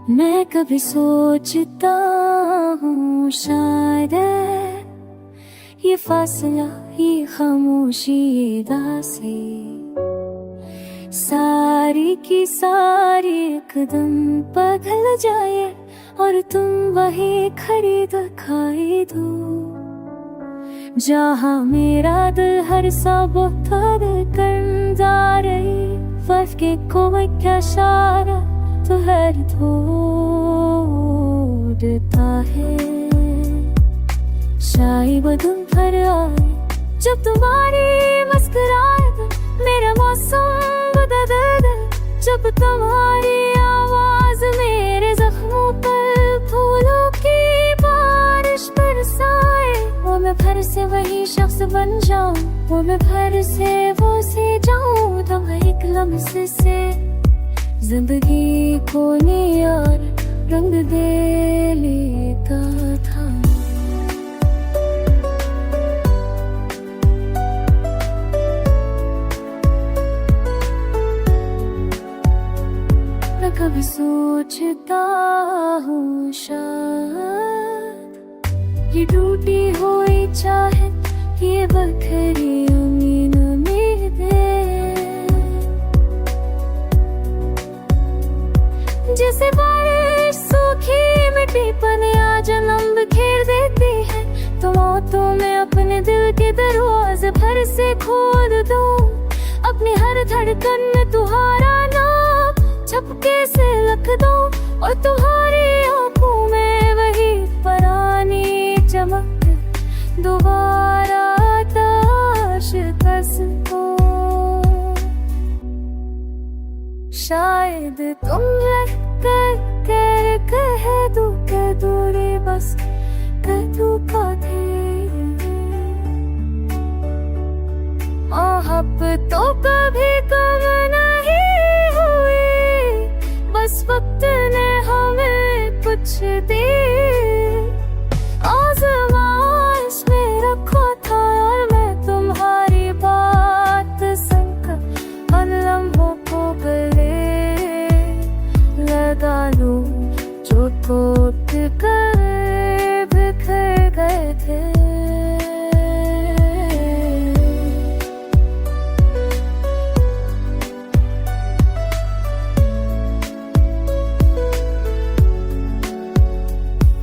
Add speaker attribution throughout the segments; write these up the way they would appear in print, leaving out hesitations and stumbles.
Speaker 1: मैं कभी सोचता हूँ शायद ये फासला, ये खामोशी, ये दासी सारी की सारी एकदम बदल जाए और तुम वही खड़ी दिखाई दो, जहाँ मेरा दिल हर सबक कर जा रही। वफ के कोई क्या इशारा तो हर ढूंढता है, शायद वो दिन भर आए जब तुम्हारी मुस्कुराहट मेरा मौसम बदल दे, जब तुम्हारी आवाज मेरे जख्मों पर फूलों की बारिश बरसाए। वो मैं फिर से वही शख्स बन जाऊं, वो मैं फिर से वो सी जाऊं, तुम एक लम्हे से जिंदगी को नियार रंग दे लेता था। मैं कभी सोचता हूँ शायद ये टूटी हुई चाहत, ये बखरी जैसे बारिश सूखी मिट्टी पर नया जन्म बिखेर देती है, तो मौतों में अपने दिल के दरवाजे फिर से खोल दूं, अपनी हर धड़कन में तुम्हारा नाम छपके से लिख दूं, और तुम्हारी आंखों में वही पुरानी चमक दोबारा ताश कस हो। शायद तुम कर कह दूं के दूरी बस कह दूं का तो कभी कम नहीं हुई, बस वक्त ने हमें कुछ दी। आज़माइश में रखा था और मैं तुम्हारी बात सुनकर उन लम्हों को गले लगा लूं जो टूट कर बिखर गए थे।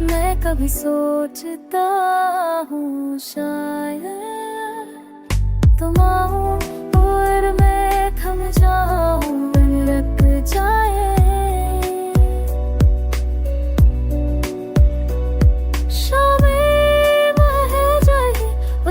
Speaker 1: मैं कभी सोचता हूँ शायद तुम आओ और मैं थम जाऊं, लग जाए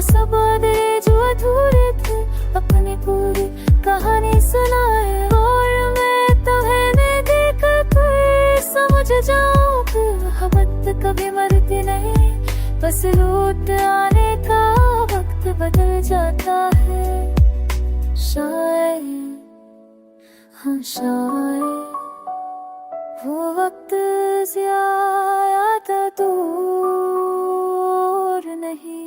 Speaker 1: सब वादे जो अधूरे थे, अपनी पूरी कहानी सुनाए और मैं तुम्हें देखकर समझ जाऊं कि मोहब्बत कभी मरती नहीं, बस लौट आने का वक्त बदल जाता है। शायद हाँ शायद वो वक्त ज्यादा दूर नहीं।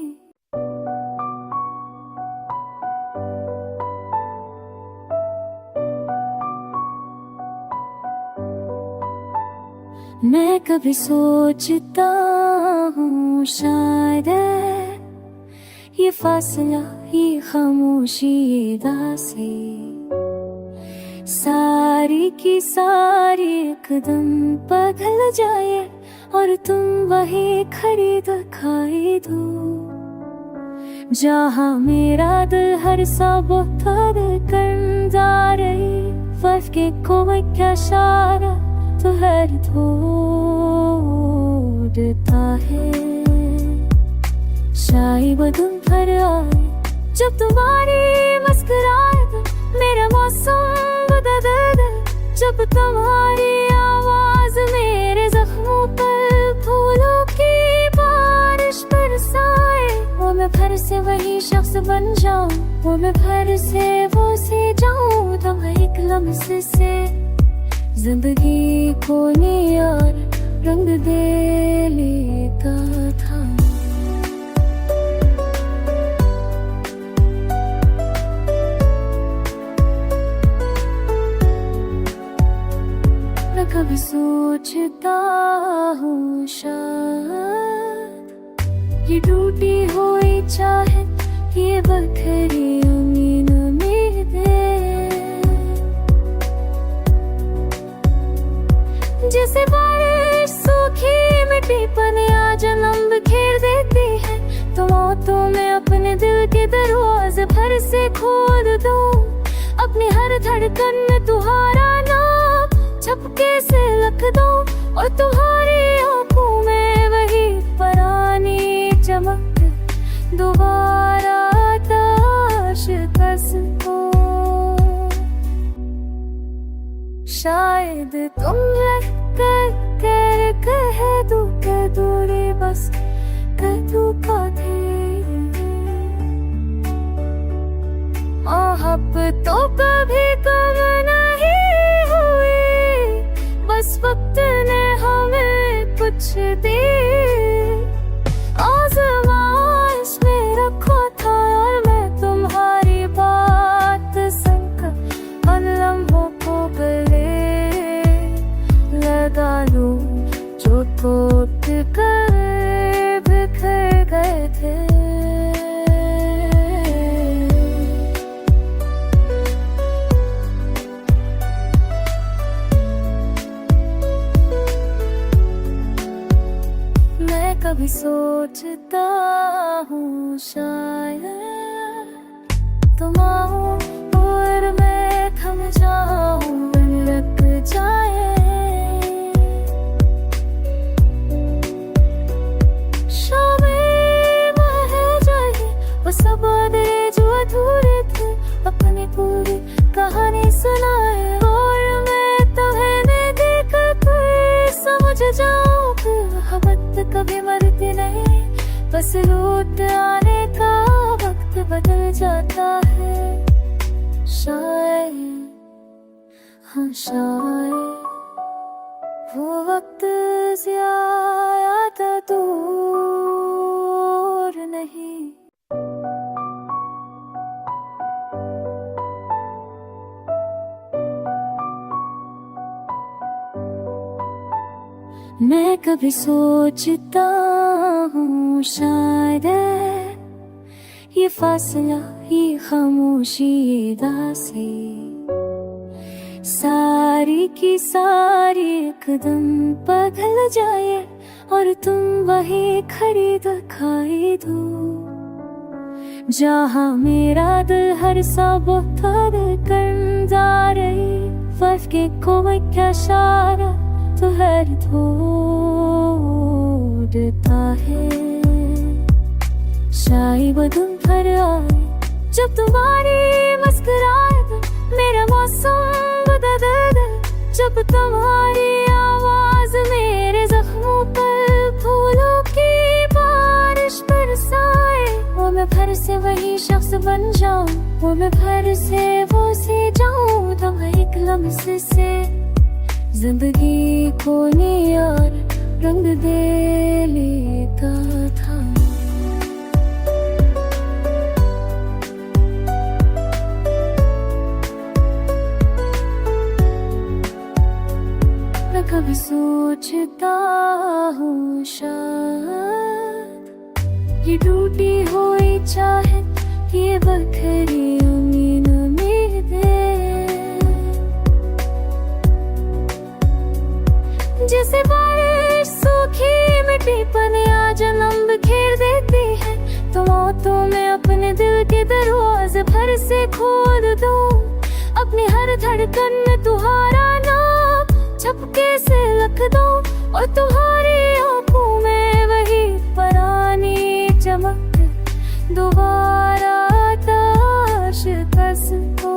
Speaker 1: मैं कभी सोचता हूँ शायद ये फासला, ये खामोशी, ये दासी सारी की सारी एकदम बदल जाए और तुम वही खड़ी दिखाई दो, जहाँ मेरा दिल हर सबक कर जा रही। वफ के कोई क्या इशारा तो हर ढूंढता है, शायद वो दिन भर आए जब तुम्हारी मुस्कुराहट मेरा मौसम बदल दे, जब तुम्हारी आवाज मेरे जख्मों पर फूलों की बारिश बरसाए। वो मैं फिर से वही शख्स बन जाऊं, वो मैं फिर से वो सी जाऊं, तुम एक लम्हे से जिंदगी को नियार रंग दे लेता था। मैं कभी सोचता हूँ शायद ये टूटी हुई चाहत, ये बखरी उम्मीद जैसे बारिश सूखी मिट्टी पर नया जन्म बिखेर देती है, तो मौतों में अपने दिल के दरवाजे भर से खोल दो। अपनी हर धड़कन में तुम्हारा नाम छपके से लिख दो, और तुम्हारी आंखों में वही पुरानी चमक दोबारा ताश कस हो। शायद तुम लग कर कह दो रे बस कदू का थे। मोहब्बतों कभी कम नहीं हुई, बस वक्त ने हमें कुछ दी। आज़माइश में रखा था और मैं तुम्हारी बात सुनकर उन लम्हों को गले लगा लूं जो टूट कर बिखर गए थे। मैं कभी सोचता हूँ शायद तुम आओ और मैं थम जाऊं, लग जाए वो सब वादे जो अधूरे थे, अपनी पूरी कहानी सुनाए। और मैं तुम्हें देखकर समझ जाऊं कि मोहब्बत कभी मरती नहीं, बस लौट आने का वक्त बदल जाता है। शायद हाँ शायद वो वक्त ज्यादा दूर नहीं। मैं कभी सोचता हूँ शायद ये फासला, ये खामोशी, ये दासी सारी की सारी एकदम बदल जाए, और तुम वही खड़ी दिखाई दो जहाँ मेरा दिल हर सबक कर जा रही। वक्त के कोई क्या इशारा तो हर ढूंढता है। शायद वो दिन भर आए जब तुम्हारी मुस्कुराहट मेरा मौसम बदल दे, जब तुम्हारी आवाज मेरे जख्मों पर फूलों की बारिश बरसाए। वो मैं फिर से वही शख्स बन जाऊं, वो मैं फिर से वो सी जाऊं, तुम एक लम्हे से जिंदगी को नियार रंग दे लेता था। मैं कभी सोचता हूँ शायद ये टूटी हुई चाहत, ये बखरी उम्मीद जैसे बारिश सूखी मिट्टी पर नया जन्म बिखेर देती है, तो मौतों में अपने दिल के दरवाजे भर से खोल दो। अपनी हर धड़कन में तुम्हारा नाम छपके से लिख दो, और तुम्हारी आंखों में वही पुरानी चमक दोबारा ताश कस हो।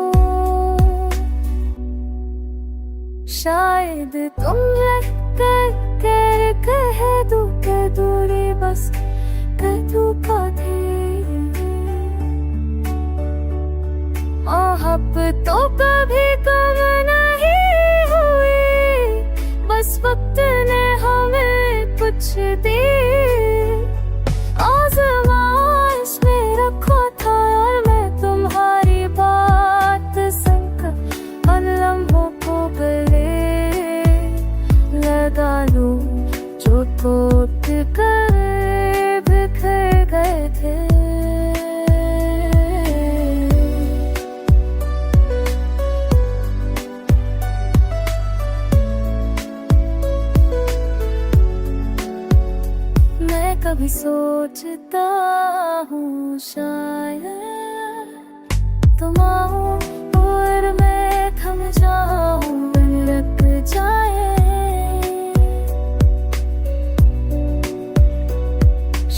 Speaker 1: शायद तुम लग कर कह दो रे बस कदू का थे। मोहब्बतों कभी कम नहीं हुई, बस वक्त ने हमें कुछ दी। आज़माइश में रखा था और मैं तुम्हारी बात सुनकर उन लम्हों को गले लगा लूं जो हूँ शायद तुम आओ और मैं थम जाऊं, दिन लग जाए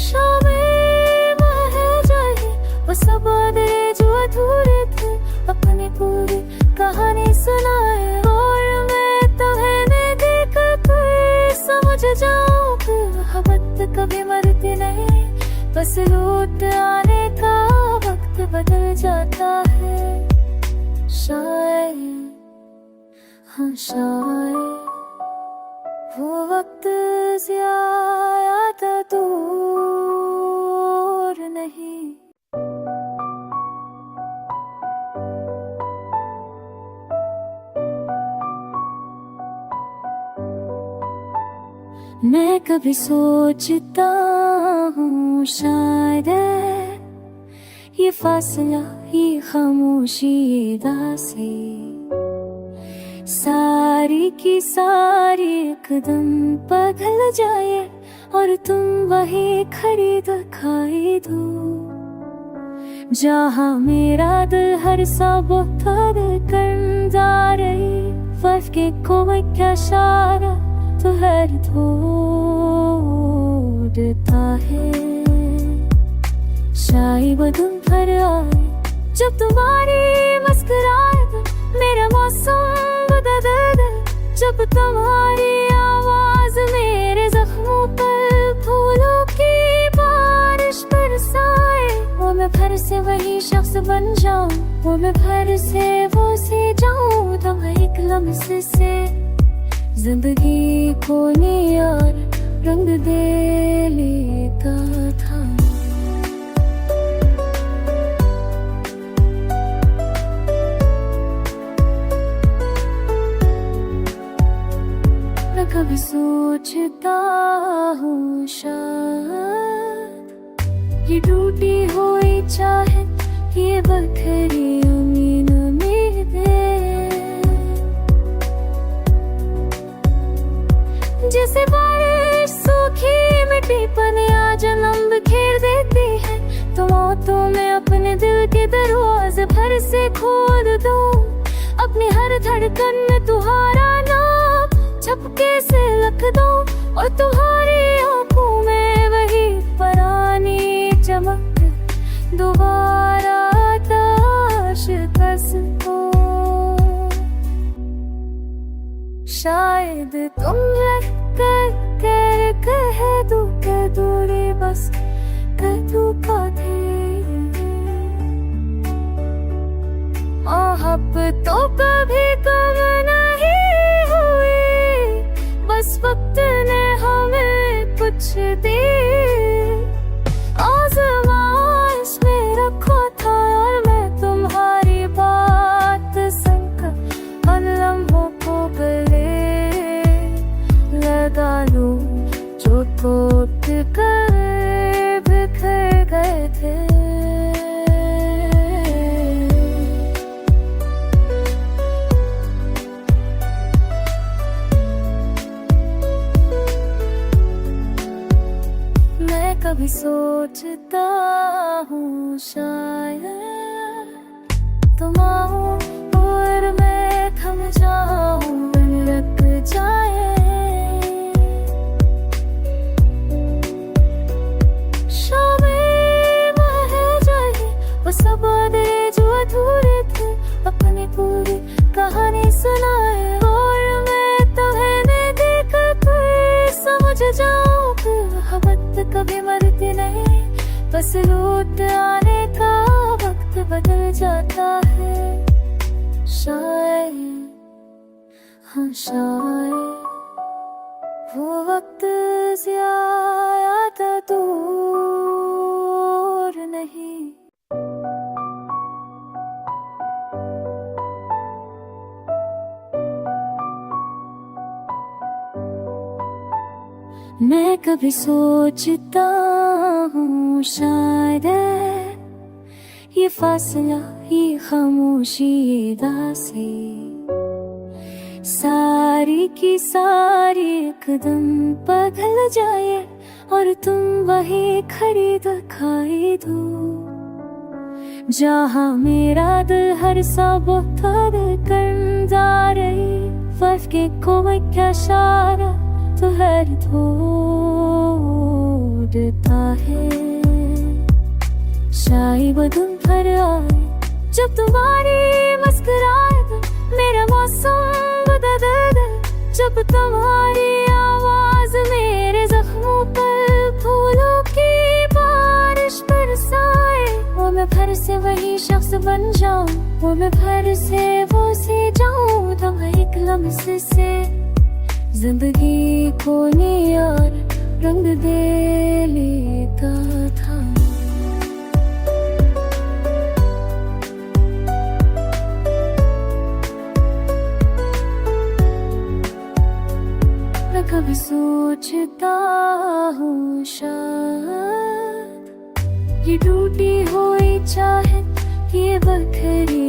Speaker 1: शामें बह जाए वो सब वादे जो अधूरे थे, अपनी पूरी कहानी सुनाए और मैं तुम्हें देख कर समझ जाऊं कि मोहब्बत कभी मरती नहीं, बस लौट आने का वक्त बदल जाता है। शायद हाँ शायद वो वक्त ज्यादा दूर नहीं। मैं कभी सोचता हूँ शायद ये फासला, ये खामोशी, ये दासी सारी की सारी एकदम बदल जाए और तुम वही खड़ी दिखाई दो, जहाँ मेरा दिल हर सबक कर जा रही, वक्त के कोई क्या इशारा तो हर ढूंढता है। शायद वो दिन भर आए जब तुम्हारी मुस्कुराहट मेरा मौसम बदल दे, जब तुम्हारी आवाज मेरे जख्मों पर फूलों की बारिश बरसाए, वो मैं फिर से वही शख्स बन जाऊं, वो मैं फिर से वो सी जाऊं, तुम एक लम्हे से जिंदगी को नया रंग दे लेता था। मैं कभी सोचता हूँ शायद ये टूटी हुई चाहे, ये बखरी उम्मीद जैसे बारिश सूखी मिट्टी पर नया जन्म बिखेर देती है, तो मौतों में अपने दिल के दरवाजे भर से खोल दूं, अपनी हर धड़कन में तुम्हारा नाम छपके से लिख दूं, और तुम्हारी आंखों में वही पुरानी चमक दोबारा ताश कस हो। शायद तुम कर कह दूं के दूरी बस कह दूं का थे, मोहब्बत तो कभी कम नहीं हुई, बस वक्त ने हमें कुछ दी, आज़माइश में रखा था और मैं तुम्हारी बात सुनकर उन लम्हों को गले लगा लूं जो टूट कर बिखर गए थे। मैं कभी सोचता हूँ शायद तुम आओ और मैं थम जाऊं, दिन लग जाए सब वादे जो अधूरे थे, अपनी पूरी कहानी सुनाए और मैं तुम्हें देख कर समझ जाऊं कि मोहब्बत कभी मरती नहीं, बस लौट आने का वक्त बदल जाता है। शायद हाँ शायद वो वक्त ज्यादा दूर नहीं। मैं कभी सोचता हूँ शायद ये फासला, ये खामोशी, ये दासी सारी की सारी एकदम बदल जाए और तुम वही खड़ी दिखाई दो जहाँ मेरा दिल हर सबक कर जा रही वफ के कोई क्या इशारा तो हर ढूंढता है शायद तुम पर आए जब तुम्हारी मुस्कुराहट मेरा मौसम बदल दे जब तुम्हारी आवाज मेरे जख्मों पर फूलों की बारिश बरसाए वो मैं फिर से वही शख्स बन जाऊं वो मैं फिर से वो सी जाऊं तुम एक लम्हे से जिंदगी को नियार रंग दे लेता था कभी सोचता हूँ शायद ये टूटी हुई चाहत ये बखरी